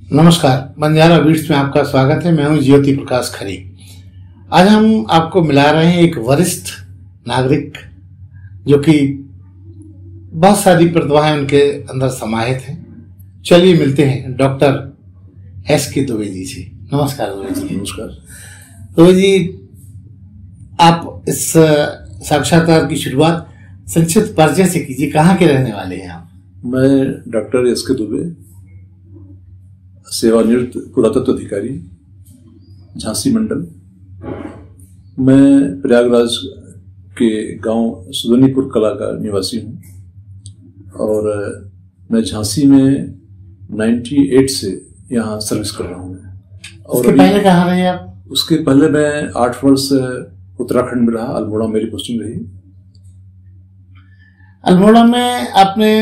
नमस्कार, बंजारा बीट्स में आपका स्वागत है। मैं हूं ज्योति प्रकाश खरे। आज हम आपको मिला रहे हैं एक वरिष्ठ नागरिक जो कि बहुत सारी प्रतिभाएं उनके अंदर समाहित हैं। चलिए मिलते हैं डॉक्टर एस.के. दुबे जी से। नमस्कार दुबे जी। नमस्कार दुबे जी, आप इस साक्षात्कार की शुरुआत संक्षिप्त परिचय से कीजिए। कहाँ के रहने वाले हैं आप? मैं डॉक्टर एस.के. दुबे, सेवानिवृत्त पुरातत्व अधिकारी, झांसी मंडल। मैं प्रयागराज के गांव सुदनीपुर कला का निवासी हूं और मैं झांसी में 98 से यहाँ सर्विस कर रहा हूँ। और उसके पहले कहाँ रहे आप? उसके पहले मैं 8 वर्ष उत्तराखंड में रहा। अल्मोड़ा मेरी पोस्टिंग रही। अल्मोड़ा में आपने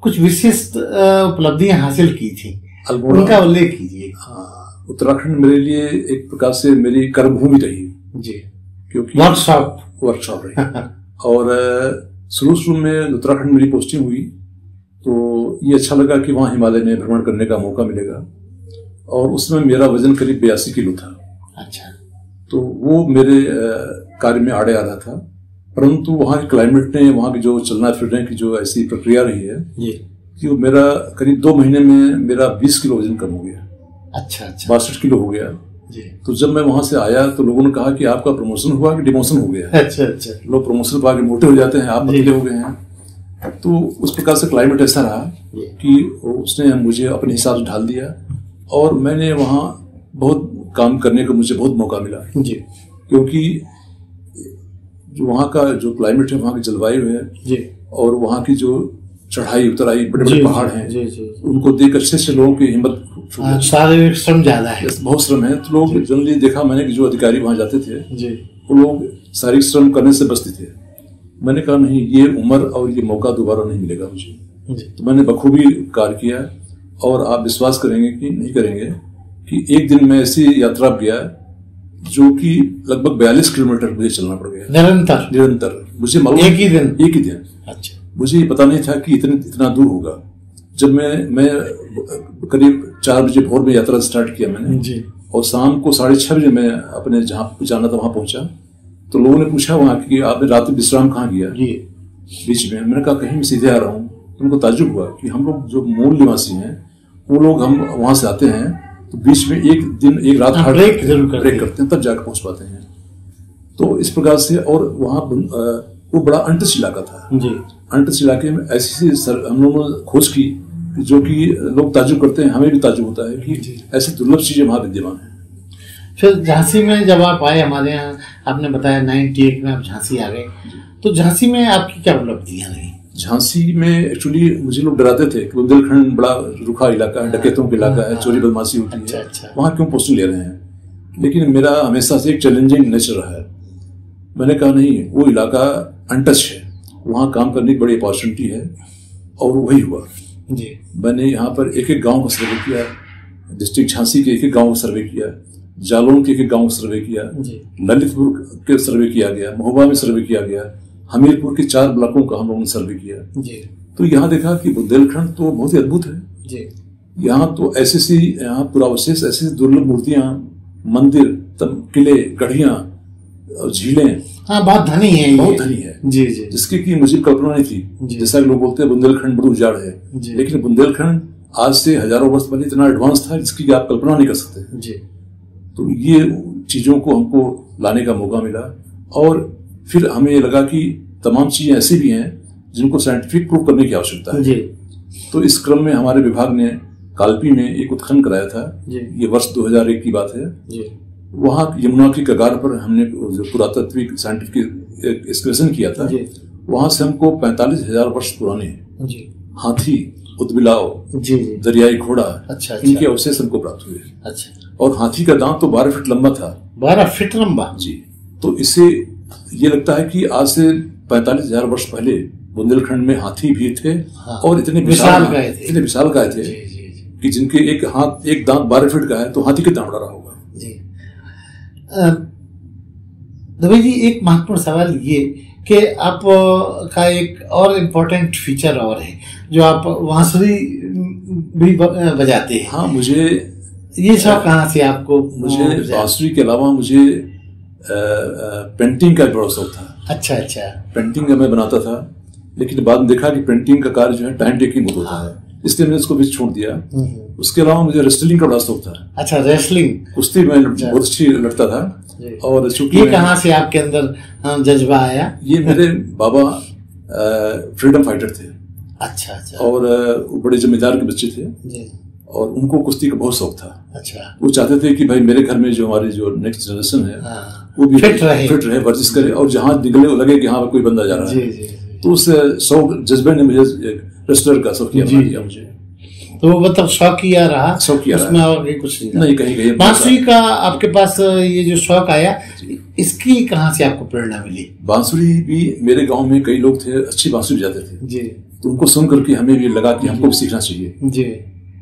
कुछ विशिष्ट उपलब्धियां हासिल की थी, उनका उल्लेख कीजिए। हाँ, उत्तराखंड मेरे लिए एक प्रकार से मेरी कर्मभूमि रही जी, क्योंकि वर्कशॉप रही। और शुरू में उत्तराखंड मेरी पोस्टिंग हुई तो ये अच्छा लगा कि वहाँ हिमालय में भ्रमण करने का मौका मिलेगा। और उसमें मेरा वजन करीब 82 किलो था। अच्छा। तो वो मेरे कार्य में आड़े आ रहा था, परंतु वहाँ के क्लाइमेट ने, वहाँ की जो चलना फिरने की जो ऐसी प्रक्रिया रही है कि वो मेरा करीब 2 महीने में मेरा 20 किलो वजन कम हो गया। अच्छा। 62 किलो हो गया जी। तो जब मैं वहां से आया तो लोगों ने कहा कि आपका प्रमोशन हुआ कि डिमोशन हो गया। अच्छा। लोग प्रमोशन पा के मोटे हो जाते हैं, आप पतले हो गए हैं। तो उस प्रकार से क्लाइमेट ऐसा रहा कि उसने मुझे अपने हिसाब से ढाल दिया और मैंने वहाँ बहुत काम करने का मुझे बहुत मौका मिला जी। क्योंकि जो वहाँ का जो क्लाइमेट है, वहाँ की जलवायु है जी, और वहाँ की जो चढ़ाई उतराई, बड़े बड़े पहाड़ हैं जी। उनको देख अच्छे लोगों की हिम्मत, शारीरिक श्रम ज्यादा है, बहुत श्रम है। तो लोग जनरली देखा मैंने कि जो अधिकारी वहां जाते थे जी, वो लोग शारीरिक श्रम करने से बचते थे। मैंने कहा नहीं, ये उम्र और ये मौका दोबारा नहीं मिलेगा मुझे। तो मैंने बखूबी कार्य किया और आप विश्वास करेंगे कि नहीं करेंगे कि एक दिन मैं ऐसी यात्रा गया जो कि लगभग 42 किलोमीटर मुझे चलना पड़ गया निरंतर। मुझे मालूम एक ही दिन। अच्छा। मुझे ये पता नहीं था कि इतना दूर होगा। जब मैं करीब 4 बजे भोर में यात्रा स्टार्ट किया मैंने जी, और शाम को 6:30 बजे मैं अपने जहाँ जाना था वहां पहुंचा। तो लोगों ने पूछा वहां कि आपने रात में विश्राम कहाँ किया? बीच में। मैंने कहा कहीं मैं सीधे आ रहा हूँ। तो उनको ताज्जुब हुआ कि हम लोग जो मूल निवासी हैं वो लोग, हम वहां से आते हैं तो बीच में एक रात ब्रेक करते हैं, तब जाकर पहुंच पाते हैं। तो इस प्रकार से, और वहाँ वो बड़ा अंटच इलाका था जी। अंटच इलाके में ऐसी हम लोगों ने खोज की जो कि लोग ताज्जुब करते हैं, हमें भी ताज्जुब होता है कि ऐसी दुर्लभ चीजें वहां विद्यमान है। फिर झांसी में जब आप आए, हमारे यहाँ आपने बताया 98 में आप झांसी आ गए, तो झांसी में आपकी क्या उपलब्धियां रही? झांसी में एक्चुअली मुझे लोग डराते थे कि बुंदेलखंड बड़ा रुखा इलाका है, डकैतों का इलाका है, चोरी बदमाशी होती है, वहां क्यों पोस्टिंग ले रहे हैं। लेकिन मेरा हमेशा से एक चैलेंजिंग नेचर रहा है। मैंने कहा नहीं, वो इलाका अनटच है, वहां काम करने की बड़ी अपॉर्चुनिटी है। और वही हुआ जी। मैंने यहाँ पर एक गांव का सर्वे किया, डिस्ट्रिक्ट झांसी के एक गांव का सर्वे किया, जालौन के एक गांव का सर्वे किया, ललितपुर के सर्वे किया गया, महोबा में सर्वे किया गया, हमीरपुर के 4 ब्लॉकों का हम लोगों ने सर्वे किया जी। तो यहाँ देखा कि बुंदेलखंड तो बहुत ही अद्भुत है जी। यहाँ तो ऐसी यहाँ पुरावशेष, ऐसी दुर्लभ मूर्तियां, मंदिर, किले, गढ़ियां, झीलें, हाँ, बहुत धनी है जी। जिसकी की मुझे कल्पना नहीं थी। जैसा लोग बोलते हैं बुंदेलखंड बड़ा उजाड़ है, लेकिन बुंदेलखंड आज से हजारों वर्ष पहले इतना एडवांस था जिसकी आप कल्पना नहीं कर सकते जी। तो ये चीजों को हमको लाने का मौका मिला और फिर हमें लगा कि तमाम चीजें ऐसी भी हैं जिनको साइंटिफिक प्रूव करने की आवश्यकता है जी। तो इस क्रम में हमारे विभाग ने कालपी में एक उत्खनन कराया था जी। ये वर्ष 2001 की बात है जी। वहां यमुना की कगार पर हमने जो पुरातात्विक साइंटिफिक एक्सकर्शन किया था, वहां से हमको 45,000 वर्ष पुराने हाथी, उदबिलाव, दरियाई घोड़ा, इनके अवशेष हमको प्राप्त हुए। अच्छा। और हाथी का दांत तो 12 फीट लंबा था। 12 फीट लंबा जी। तो इससे ये लगता है कि आज से 45,000 वर्ष पहले बुंदेलखंड में हाथी भी थे। हाँ। और इतने विशालकाय थे कि जिनके एक दांत 12 फीट का है, तो हाथी कितना बड़ा रहा होगा जी। दुबे जी, एक महत्वपूर्ण सवाल ये कि आप का एक और इम्पोर्टेंट फीचर और है जो आप वांसुरी भी बजाते हैं। हाँ, मुझे ये शौक कहाँ से आपको? मुझे बांसुरी के अलावा मुझे पेंटिंग का बड़ा शौक था। अच्छा अच्छा। पेंटिंग का मैं बनाता था, लेकिन बाद में देखा कि पेंटिंग का कार्य जो है टाइम टेकिंग बहुत होता है, इसलिए मैंने इसको भी छोड़ दिया। उसके अलावा मुझे रेसलिंग का बड़ा शौक था। अच्छा, रेसलिंग, कुश्ती में बहुत अच्छी लड़ता था। और ये कहाँ से आपके अंदर जज्बा आया? ये मेरे बाबा फ्रीडम फाइटर थे। अच्छा अच्छा। और वो बड़े जमींदार के बच्चे थे और उनको कुश्ती का बहुत शौक था। अच्छा। वो चाहते थे कि भाई मेरे घर में जो हमारी जो नेक्स्ट जनरेशन है वो भी फिट रहे, वर्जिश करे, और जहाँ निकले लगे कि हाँ कोई बंदा जा रहा है। तो उस शौक जज्बे ने मुझे रेसलर का शौक किया मुझे। तो वो मतलब शौकिया रहा, उसमें और कुछ नहीं कहीं। बांसुरी का आपके पास ये जो शौक आया, इसकी कहाँ से आपको प्रेरणा मिली? बांसुरी भी मेरे गांव में कई लोग थे अच्छी बांसुरी बजाते थे जी, तो उनको सुन करके हमें भी लगा कि हमको भी सीखना चाहिए जी।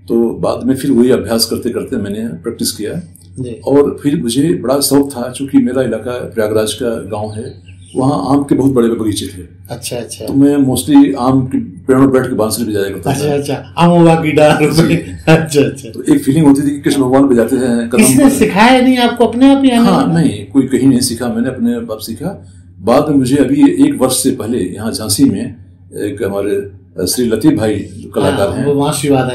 तो बाद में फिर वही अभ्यास करते करते मैंने प्रैक्टिस किया जी। और फिर मुझे बड़ा शौक था, चूंकि मेरा इलाका प्रयागराज का गाँव है, वहाँ आम के बहुत बड़े बगीचे थे। अच्छा अच्छा। तो मैं मोस्टली आम के पेड़ों पर बैठ के बांसुरी बजाया करता था। अच्छा अच्छा, आमों की डाल। अच्छा अच्छा। तो एक फीलिंग होती थी कि कृष्ण भगवान बजाते हैं। किसने सिखाया नहीं आपको, अपने आप ही? हाँ, नहीं, कोई कहीं नहीं सीखा, मैंने अपने आप सीखा। बाद में मुझे अभी 1 वर्ष से पहले यहाँ झांसी में एक हमारे श्री लतीफ भाई जो कलाकार हैं,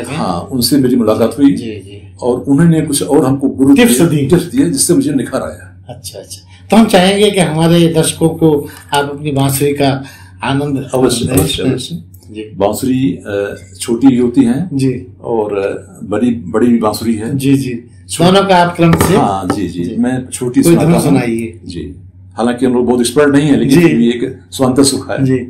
हाँ, उनसे मेरी मुलाकात हुई जी। और उन्होंने कुछ और हमको गुरु टिप्स दिए जिससे मुझे निखार आया। अच्छा अच्छा। तो हम चाहेंगे कि हमारे दर्शकों को आप अपनी बांसुरी का आनंद अवश्य। बांसुरी छोटी भी होती है जी, और बड़ी बांसुरी है जी जी। दोनों का आप क्रम से? हाँ जी जी। मैं छोटी सुनाइए जी। हालांकि हम लोग बहुत एक्सपर्ट नहीं है, लेकिन भी एक स्वांत सुख है जी।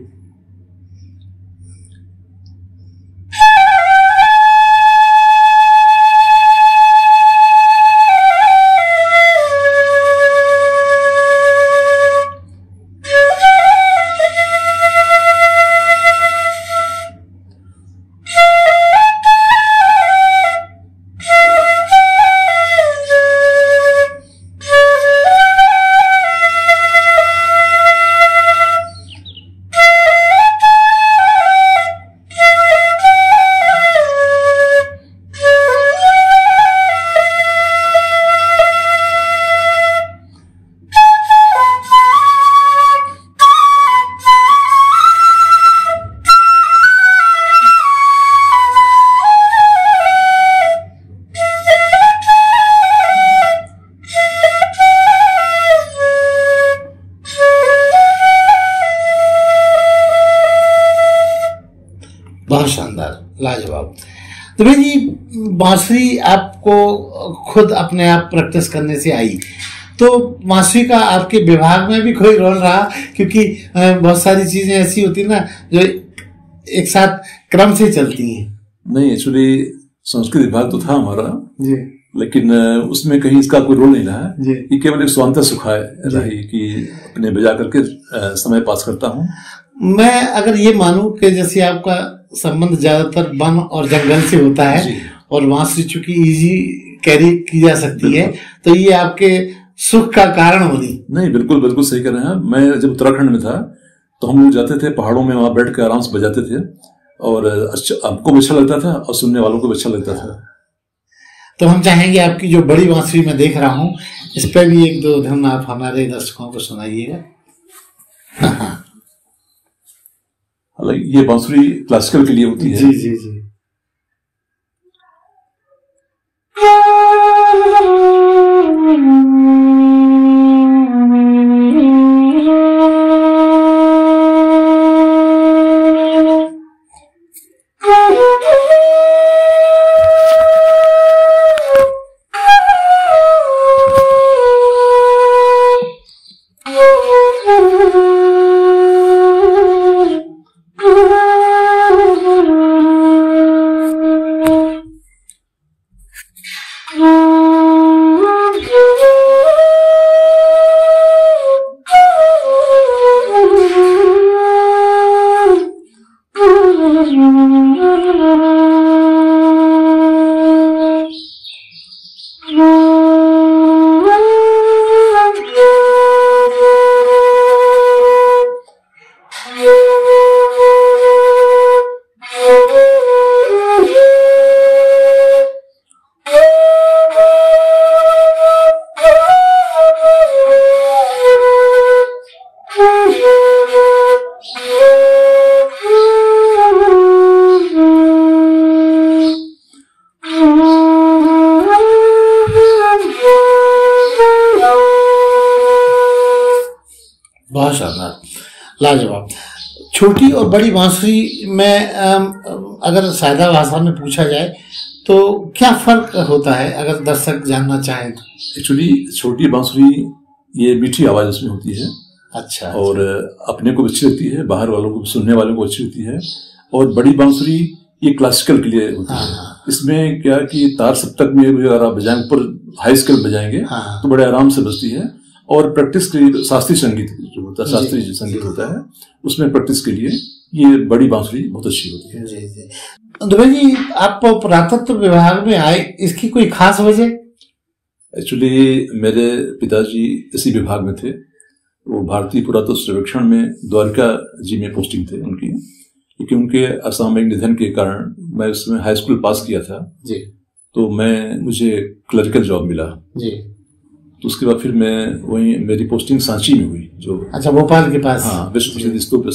बहुत शानदार, लाजवाब। तो भाई जी, बांसुरी आपको खुद अपने आप प्रैक्टिस करने से आई, तो बांसुरी का आपके विभाग में भी कोई रोल रहा? क्योंकि बहुत सारी चीजें ऐसी होती है ना जो एक साथ क्रम से चलती हैं। नहीं, एक्चुअली संस्कृत विभाग तो था हमारा जी, लेकिन उसमें कहीं इसका कोई रोल नहीं रहा जी। ये केवल एक स्वांत सुखाए रही कि अपने बजा करके समय पास करता हूँ। मैं अगर ये मानूं कि जैसे आपका संबंध ज्यादातर वन और जंगल से होता है और बांसुरी चूंकि इजी कैरी की जा सकती है, तो ये आपके सुख का कारण बनी? नहीं, बिल्कुल बिल्कुल सही कह रहे हैं। मैं जब उत्तराखंड में था तो हम लोग जाते थे पहाड़ों में, वहां बैठ के आराम से बजाते थे और अच्छा, हमको भी अच्छा लगता था और सुनने वालों को भी अच्छा लगता था। तो हम चाहेंगे आपकी जो बड़ी बांसुरी मैं देख रहा हूँ, इस पर भी 1-2 धुन आप हमारे दर्शकों को सुनाइएगा। ये बांसुरी क्लासिकल के लिए होती है जी जी जी। बहुत शानदार, लाजवाब। छोटी और बड़ी बांसुरी में अगर सादा भाषा में पूछा जाए तो क्या फर्क होता है, अगर दर्शक जानना चाहें तो? एक्चुअली छोटी बांसुरी ये मीठी आवाज उसमें होती है। अच्छा। और अपने को अच्छी लगती है, बाहर वालों को, सुनने वालों को अच्छी लगती है। और बड़ी बांसुरी ये क्लासिकल के लिए होती है। इसमें क्या कि तार सप्तक में अगर आप बजाएं, ऊपर हाई स्केल बजाएंगे तो बड़े आराम से बजती है। और प्रैक्टिस के लिए शास्त्रीय संगीत जो होता है, शास्त्रीय संगीत होता है, उसमें प्रैक्टिस के लिए ये बड़ी बांसुरी बहुत अच्छी होती है। जी जी। दुबे जी, आप पुरातत्व विभाग में आए, इसकी कोई खास वजह? एक्चुअली मेरे पिताजी इसी विभाग में थे। वो भारतीय पुरातत्व सर्वेक्षण में द्वारका जी में पोस्टिंग थे उनकी, क्योंकि उनके असामयिक निधन के कारण मैं उसमें हाई स्कूल पास किया था जी। तो मुझे क्लरिकल जॉब मिला जी। तो उसके बाद फिर मैं वहीं, मेरी पोस्टिंग सांची में हुई, जो अच्छा भोपाल के पास। हाँ, विश्व प्रसिद्ध स्तूप है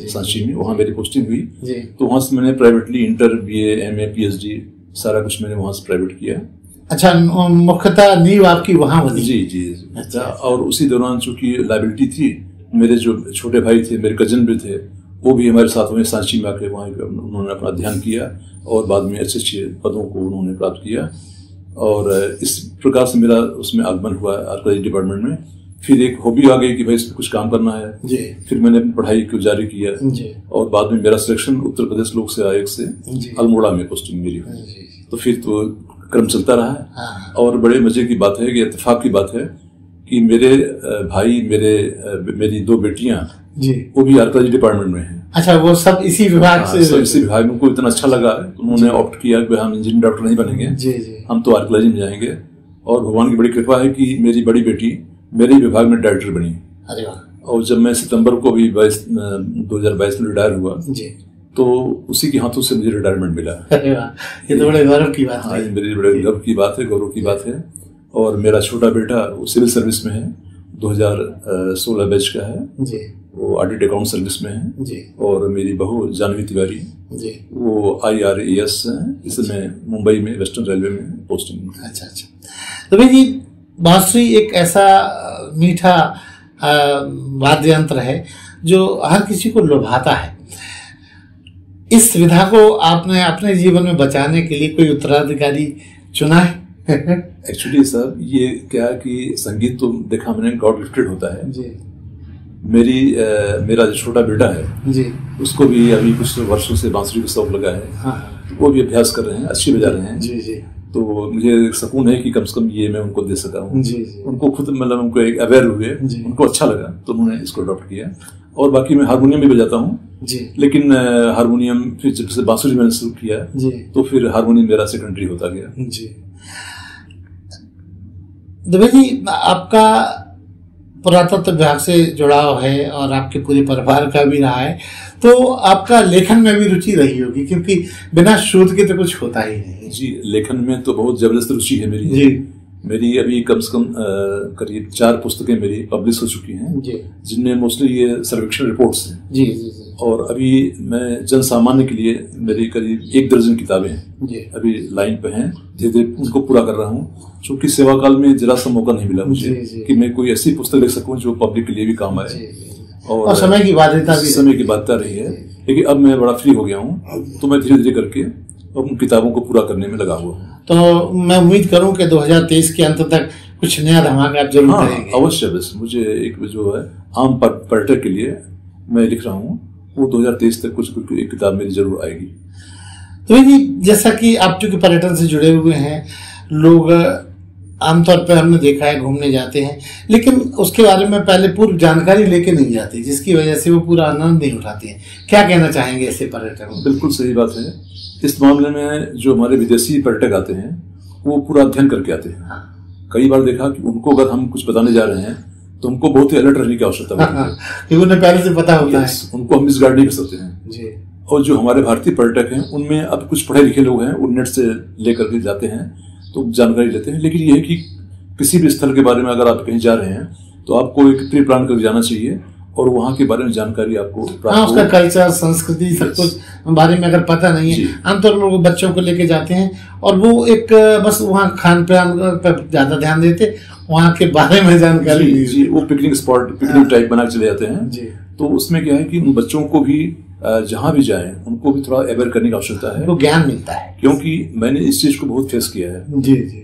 सांची में, वहाँ मेरी पोस्टिंग हुई। जी। तो वहां से मैंने privately inter, BA, MA, PhD सारा कुछ मैंने वहां से प्राइवेट किया। अच्छा, मुख्यतः नींव आपकी वहां बनी? जी जी। अच्छा। और उसी दौरान चूंकि लाइबिलिटी थी, मेरे जो छोटे भाई थे, मेरे कजन भी थे, वो भी हमारे साथ वहीं सांची में आके वहाँ उन्होंने अपना अध्ययन किया और बाद में अच्छे अच्छे पदों को उन्होंने प्राप्त किया। और इस प्रकार से मेरा उसमें आगमन हुआ आर्कियोलॉजी डिपार्टमेंट में। फिर एक हॉबी आ गई कि भाई इसमें कुछ काम करना है जी। फिर मैंने अपनी पढ़ाई को जारी किया जी। और बाद में मेरा सिलेक्शन उत्तर प्रदेश लोक सेवा आयोग से अल्मोड़ा में पोस्टिंग मेरी हुई। तो फिर तो क्रम चलता रहा। हाँ। और बड़े मजे की बात है कि इत्तेफाक की बात है कि मेरे भाई, मेरी दो बेटियां जी, वो भी आर्कियोलॉजी डिपार्टमेंट में हैं। अच्छा, वो सब इसी विभाग से? सब इसी विभाग में। उनको इतना अच्छा लगा, उन्होंने ऑप्ट किया कि हम इंजीनियर डॉक्टर नहीं बनेंगे, जी जी, हम तो आर्कियोलॉजी में जाएंगे। और भगवान की बड़ी कृपा है कि मेरी बड़ी बेटी मेरे विभाग में डायरेक्टर बनी। अरे वाह। और जब मैं सितंबर को भी 2022 में रिटायर हुआ जी, तो उसी के हाथों से मुझे रिटायरमेंट मिला। अरे वाह, ये तो बड़े गौरव की बात है। मेरी बड़े गर्व की बात है, गौरव की बात है। और मेरा छोटा बेटा वो सिविल सर्विस में है, 2016 बैच का है जी, वो ऑडिट अकाउंट सर्विस में है जी। और मेरी बहू जानवी तिवारी जी, वो IRAS है, इसमें मुंबई में वेस्टर्न रेलवे में पोस्टिंग। अच्छा अच्छा। तो भाई जी, बांसुरी एक ऐसा मीठा वाद्य यंत्र है जो हर किसी को लुभाता है। इस विधा को आपने अपने जीवन में बचाने के लिए कोई उत्तराधिकारी चुना है? एक्चुअली सर, ये क्या कि संगीत तो देखा मैंने गॉड गिफ्टेड होता है जी। मेरा जो छोटा बेटा है जी, उसको भी अभी कुछ वर्षों से बांसुरी का शौक लगा है। हाँ। तो वो भी अभ्यास कर रहे हैं, अच्छी बजा रहे हैं जी जी। तो मुझे सकून है कि कम से कम ये मैं उनको दे सका हूँ जी जी। उनको खुद मतलब उनको एक अवेयर हुए, उनको अच्छा लगा तो उन्होंने इसको अडॉप्ट किया। और बाकी मैं हारमोनियम भी बजाता हूँ जी, लेकिन हारमोनियम फिर जब से बांसुरी मैंने शुरू किया जी, तो फिर हारमोनियम मेरा सेकेंडरी होता गया जी। दुबे जी, आपका पुरातत्व विभाग से जुड़ाव है और आपके पूरे परिवार का भी रहा है, तो आपका लेखन में भी रुचि रही होगी, क्योंकि बिना शोध के तो कुछ होता ही नहीं जी। लेखन में तो बहुत जबरदस्त रुचि है मेरी जी। मेरी अभी कम से कम करीब 4 पुस्तकें मेरी पब्लिश हो चुकी हैं जी, जिनमें मोस्टली ये सर्वेक्षण रिपोर्ट्स हैं जी जी जी। और अभी मैं जन सामान्य के लिए मेरी करीब 1 दर्जन किताबें जी, अभी लाइन पे हैं, धीरे-धीरे उनको पूरा कर रहा हूँ। क्योंकि सेवा काल में जरा सा मौका नहीं मिला मुझे कि मैं कोई ऐसी पुस्तक लिख सकूं जो पब्लिक के लिए भी काम आए। और समय की बाध्यता रही है, लेकिन अब मैं बड़ा फ्री हो गया हूँ तो मैं धीरे धीरे करके उन किताबों को पूरा करने में लगा हुआ हूँ। तो मैं उम्मीद करूं कि 2023 के अंत तक कुछ नया धमाका आप जरूर करेंगे। अवश्य। बस मुझे एक जो है आम पर्यटक के लिए मैं लिख रहा हूँ, वो 2023 तक कुछ एक किताब मेरी जरूर आएगी। तो जी, जैसा कि आप चूंकि पर्यटन से जुड़े हुए हैं, लोग आमतौर पर हमने देखा है घूमने जाते हैं, लेकिन उसके बारे में पहले पूर्व जानकारी लेके नहीं जाते, जिसकी वजह से वो पूरा आनंद नहीं उठाते हैं। क्या कहना चाहेंगे ऐसे पर्यटकों? बिल्कुल सही बात है। इस मामले में जो हमारे विदेशी पर्यटक आते हैं वो पूरा अध्ययन करके आते हैं। हाँ। कई बार देखा कि उनको अगर हम कुछ बताने जा रहे हैं तो उनको बहुत ही अलर्ट रहने की आवश्यकता होती है, क्योंकि उन्हें पहले से पता होता है। उनको हम मिसगाइड नहीं कर सकते हैं जी। और जो हमारे भारतीय पर्यटक हैं उनमें अब कुछ पढ़े लिखे लोग हैं, वो नेट से लेकर के जाते हैं तो जानकारी लेते हैं। लेकिन यह है कि किसी भी स्थल के बारे में अगर आप कहीं जा रहे हैं तो आपको एक प्री प्लान करके जाना चाहिए और वहाँ के बारे में जानकारी आपको प्राप्त हाँ, उसका कल्चर, संस्कृति, सब कुछ बारे में अगर पता नहीं है, आमतौर पर बच्चों को लेके जाते हैं और वो एक बस वहाँ खान पान पर ज्यादा ध्यान देते, वहाँ के बारे में जानकारी जी, वो पिकनिक स्पॉट, पिकनिक टाइप बना चले जाते हैं। तो उसमें क्या है कि उन बच्चों को भी जहाँ भी जाएं उनको भी थोड़ा अवेयर करने की आवश्यकता है, वो ज्ञान मिलता है। क्योंकि मैंने इस चीज को बहुत फेस किया है। जी जी।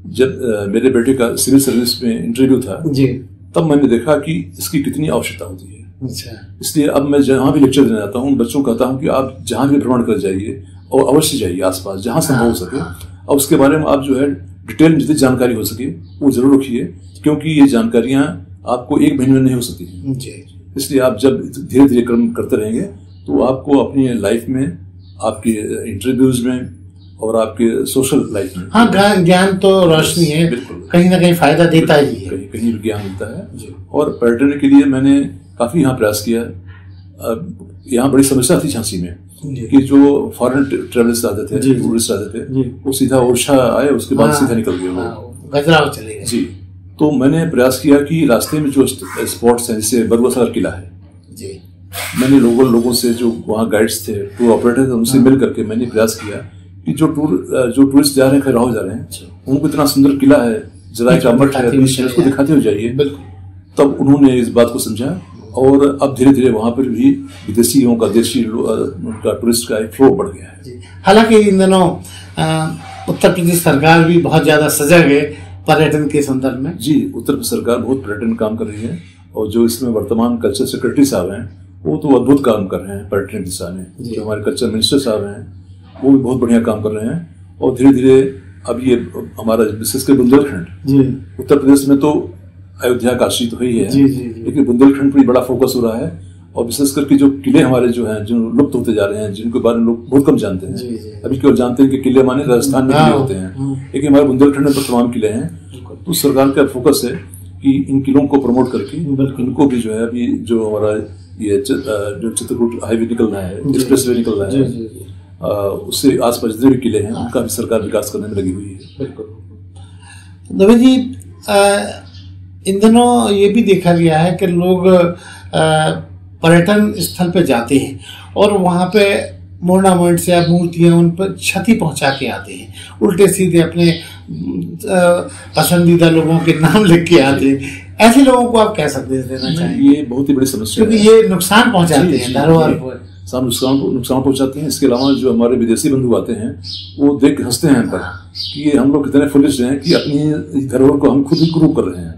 जब मेरे बेटे का सिविल सर्विस में इंटरव्यू था जी, तब मैंने देखा कि इसकी कितनी आवश्यकता होती है। अच्छा। इसलिए अब मैं जहाँ भी लेक्चर देने जाता हूँ बच्चों को कहता हूँ कि आप जहाँ भी भ्रमण कर जाइए और अवश्य जाइए आसपास जहाँ संभव हो सके, और उसके बारे में आप जो है डिटेल में जितनी जानकारी हो सके वो जरूर रखिए, क्योंकि ये जानकारियां आपको एक महीने में नहीं हो सकती। इसलिए आप जब धीरे धीरे क्रम करते रहेंगे तो आपको अपनी लाइफ में, आपके इंटरव्यूज में और आपके सोशल लाइफ में, हाँ, ज्ञान तो रोशनी है, कहीं ना कहीं फायदा देता ही है, कहीं भी ज्ञान मिलता है। और पर्यटन के लिए मैंने काफी यहाँ प्रयास किया। यहाँ बड़ी समस्या थी झांसी में कि जो फॉरेन ट्रेवलर्स आते थे, टूरिस्ट आते थे, वो सीधा ओरछा आए, उसके बाद सीधा निकल गए लोग, खजुराहो चले गए। जी। तो मैंने प्रयास किया कि रास्ते में जो स्पॉट्स हैं, जैसे बरुआ सागर किला है, जी, मैंने लोगों से जो वहाँ गाइड्स थे, टूर ऑपरेटर थे, उनसे मिल करके मैंने प्रयास किया कि जो टूरिस्ट जा रहे हैं, खजुराहो जा रहे हैं, उनको इतना सुंदर किला है, जलाई का मठ है, उसको दिखाते हुए जाइए। तब उन्होंने इस बात को समझा और अब धीरे धीरे वहां पर भी विदेशियों का, देशी उनका टूरिस्ट का एक फ्लो बढ़ गया है। हालांकि इन दिनों उत्तर प्रदेश सरकार भी बहुत ज्यादा सजग है पर्यटन के संदर्भ में। जी, उत्तर प्रदेश सरकार बहुत पर्यटन काम कर रही है, और जो इसमें वर्तमान कल्चर सेक्रेटरी साहब हैं वो तो अद्भुत काम कर रहे हैं पर्यटन दिशा में। जो हमारे कल्चर मिनिस्टर साहब हैं वो भी बहुत बढ़िया काम कर रहे हैं। और धीरे धीरे अब ये हमारा विशेषकर बुंदेलखंड, उत्तर प्रदेश में तो अयोध्या, काशी तो ही है, लेकिन बुंदेलखंड पर बड़ा फोकस हो रहा है। और विशेष करके जो किले हमारे जो हैं, जो लुप्त होते जा रहे हैं, जिनके बारे में लोग बहुत कम जानते हैं। अभी केवल जानते हैं कि किले माने राजस्थान में किले होते हैं, लेकिन हमारे बुंदेलखंड में तो तमाम किले हैं। तो सरकार का फोकस है कि इन किलों को प्रमोट करके इनको भी जो है, अभी जो हमारा ये जो चित्रकूट हाईवे निकल रहा है, एक्सप्रेस वे निकल रहा है, उससे आसपास जितने भी किले हैं उनका भी सरकार विकास करने में लगी हुई है। बिल्कुल। दवे जी, इन दिनों ये भी देखा गया है कि लोग पर्यटन स्थल पे जाते हैं और वहाँ पे मोर्नामेंट से या मूर्तियाँ उन पर क्षति पहुँचा के आते हैं, उल्टे सीधे अपने पसंदीदा लोगों के नाम लिख के आते हैं। ऐसे लोगों को आप क्या संदेश देना चाहेंगे? ये बहुत ही बड़ी समस्या है, क्योंकि ये नुकसान पहुँचाते हैं, धरोहर को नुकसान पहुँचाते हैं। इसके अलावा जो हमारे विदेशी बंधु आते हैं वो देख हंसते हैं पर कि ये हम लोग कितने फुलिश हैं कि अपनी धरोहर को हम खुद ही ग्रुप कर रहे हैं।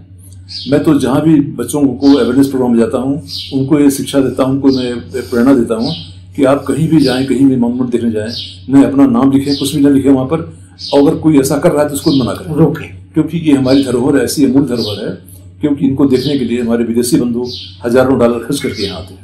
मैं तो जहाँ भी बच्चों को अवेयरनेस प्रोग्राम में जाता हूँ उनको ये शिक्षा देता हूँ, उनको मैं प्रेरणा देता हूँ कि आप कहीं भी जाएं, कहीं भी मॉन्यूमेंट देखने जाएं, न अपना नाम लिखें, कुछ भी न लिखें वहाँ पर। अगर कोई ऐसा कर रहा है तो उसको मना करें, रोकें, क्योंकि ये हमारी धरोहर ऐसी अमूल धरोहर है। क्योंकि इनको देखने के लिए हमारे विदेशी बंधु हजारों डॉलर खर्च करके यहाँ आते हैं।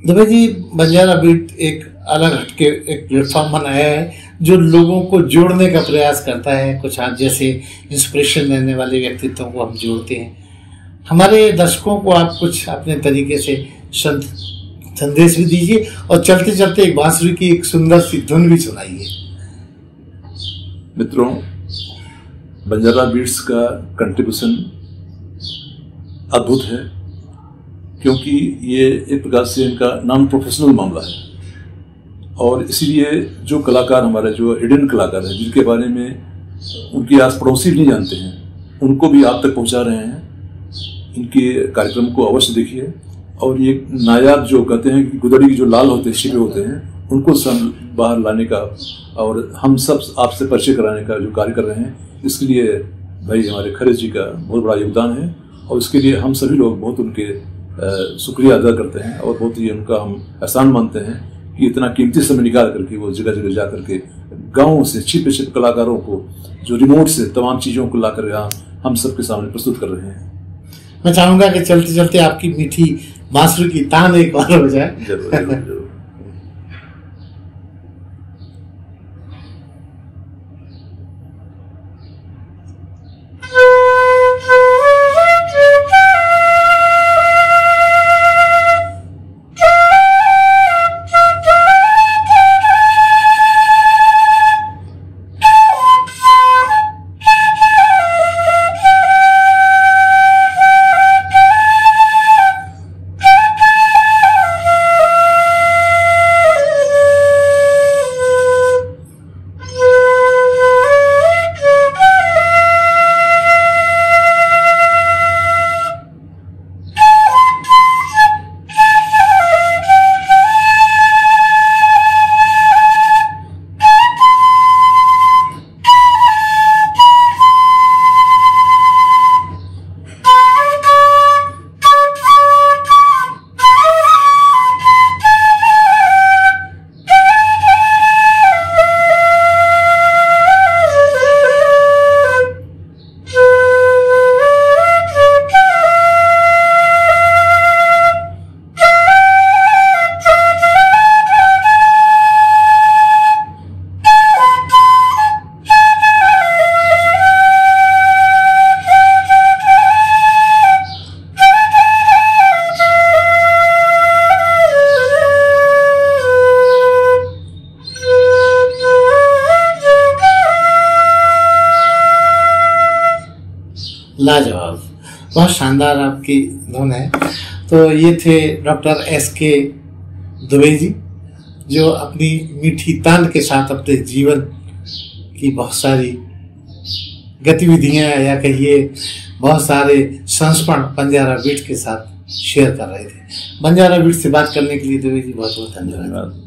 दुबे जी, बंजारा बीट एक अलग हटके एक प्लेटफॉर्म बनाया है जो लोगों को जोड़ने का प्रयास करता है। कुछ आप जैसे इंस्पिरेशन देने वाले व्यक्तित्वों को हम जोड़ते हैं। हमारे दर्शकों को आप कुछ अपने तरीके से संदेश भी दीजिए और चलते चलते एक बांसुरी की एक सुंदर सी धुन भी सुनाइए। मित्रों, बंजारा बीट्स का कंट्रीब्यूशन अद्भुत है, क्योंकि ये एक प्रकार से इनका नॉन प्रोफेशनल मामला है। और इसीलिए जो कलाकार हमारे, जो हिडन कलाकार हैं, जिनके बारे में उनके आस पड़ोसी भी नहीं जानते हैं, उनको भी आप तक पहुंचा रहे हैं। इनके कार्यक्रम को अवश्य देखिए। और ये नायाब जो कहते हैं कि गुदड़ी जो लाल होते हैं, शिवे होते हैं, उनको बाहर लाने का और हम सब आपसे परिचय कराने का जो कार्य कर रहे हैं, इसके लिए भाई हमारे खरे जी का बहुत बड़ा योगदान है। और इसके लिए हम सभी लोग बहुत उनके शुक्रिया अदा करते हैं और बहुत ही उनका हम एहसान मानते हैं कि इतना कीमती समय निकाल करके वो जगह जगह जा करके गाँव से छिपे छिपे कलाकारों को, जो रिमोट से तमाम चीज़ों को ला कर यहाँ हम सबके सामने प्रस्तुत कर रहे हैं। मैं चाहूँगा कि चलते चलते आपकी मीठी बांसुरी की तान एक बार हो जाए। जरूर जरूर जरूर। लाजवाब, बहुत शानदार आपकी धुन है। तो ये थे डॉक्टर SK दुबे जी, जो अपनी मीठी तान के साथ अपने जीवन की बहुत सारी गतिविधियां या कहिए बहुत सारे संस्मरण बंजारा बीट्स के साथ शेयर कर रहे थे। बंजारा बीट्स से बात करने के लिए दुबे जी बहुत बहुत धन्यवाद।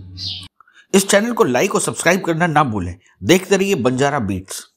इस चैनल को लाइक और सब्सक्राइब करना ना भूलें। देखते रहिए बंजारा बीट्स।